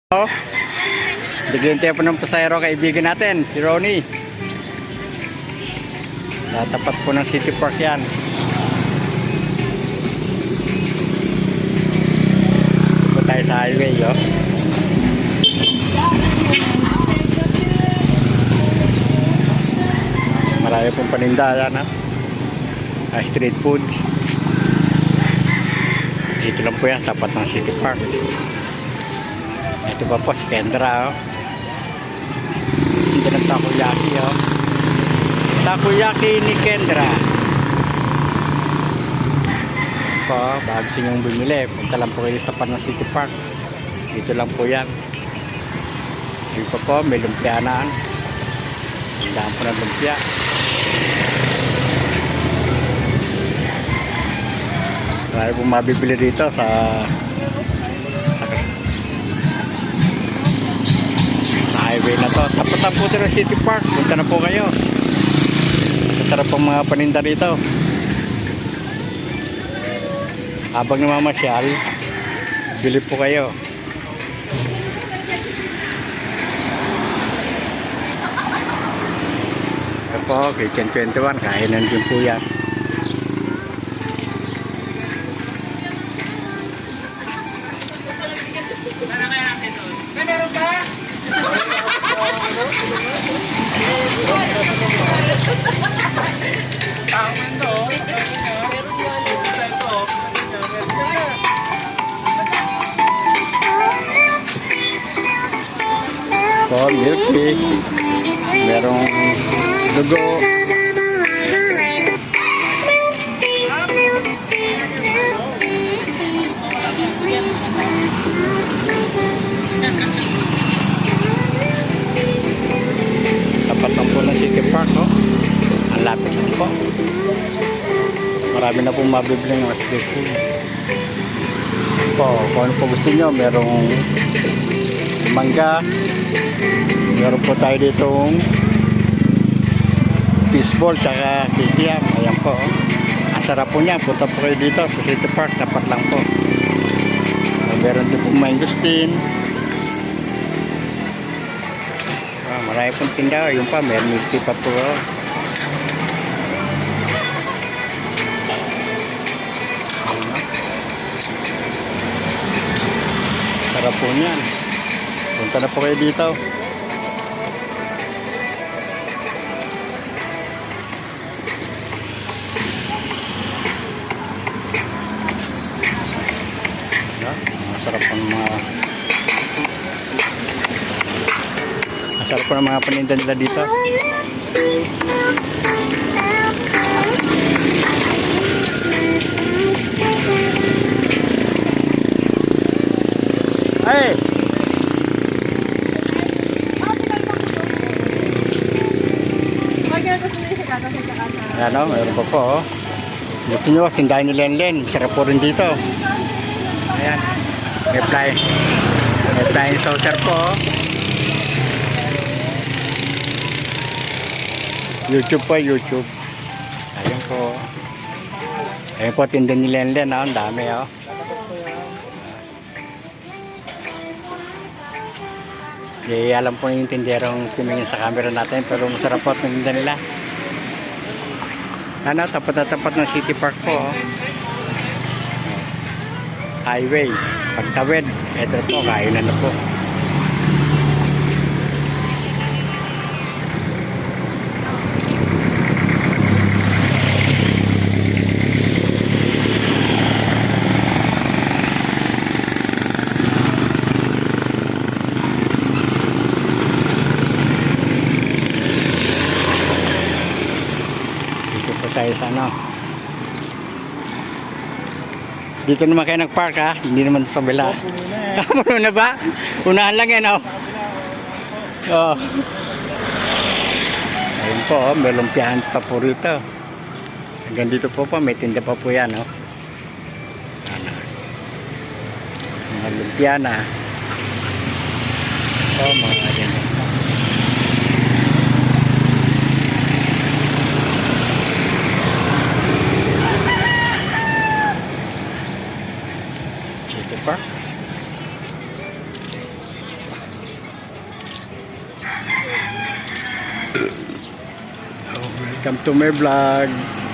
Oh, naghihintay po ng pasahero kaibigan natin, si Ronnie. Natapat po ng City Park yan. Ito tayo sa highway, oh. Marami pong paninda yan, ha. Street foods. Dito lang po yan, tapat ng City Park. Ito pa po si Kendra, oh. Ito ng takoyaki, oh. Takoyaki ni Kendra. Po, bago sa inyong bumili, punta lang po kayo sa tapat ng City Park. Dito lang po yan. Dito po, may lumpianaan. Tindahan po ng lumpia. Marami pong mabibili dito sa highway na to. Tapat po dito ng City Park. Punta na po kayo. Sasarap ang mga paninda dito. Habang namamasyal, bili po kayo. Ito po, Kitchen 21. Kainan din po yan. Oh, milk tea. Merong dugo. Tapat lang po ng City Park, oh. Ang lapit lang po. Marami na pong mabibiling mga street food. Po, kung ano po gusto nyo, merong mangga. Meron po tayo ditong fishball tsaka kikiam. Ayan po, oh. Ang sarap po niya. Punta po kayo dito sa City Park. Tapat lang po. Meron din po mangustin. Marami pong tindaw. Yung pa, meron yung tipa po, oh. Sarap po niyan. Punta na po kayo dito. Masarap po ng mga paninda nila dito. Hey! Ano, mayroon pa po, oh. Gusto nyo, sindahan ni Lenlen. Masarap po rin dito. Ayan. May flying saucer po, oh. YouTube po, YouTube. Ayan po. Ayan po, tinda ni Lenlen, oh. Ang dami, oh. Di alam po yung tinderong tumingin sa camera natin, pero masarap po ang tinda nila. Ano, tapat na tapat ng City Park po, oh. Highway, pagtawid, ito po, kainan na po. Dito po tayo sa ano. Dito naman kayo nag-park, ha? Hindi naman sa kabila. Puno na ba? Unahan lang yan, oh. Oh. Ayun po, oh. May lumpiahan pa po rito. Hanggang dito po may tinda pa po yan, oh. Ano. Mga lumpia na. Oh, mga yan. City Park. Welcome to my vlog.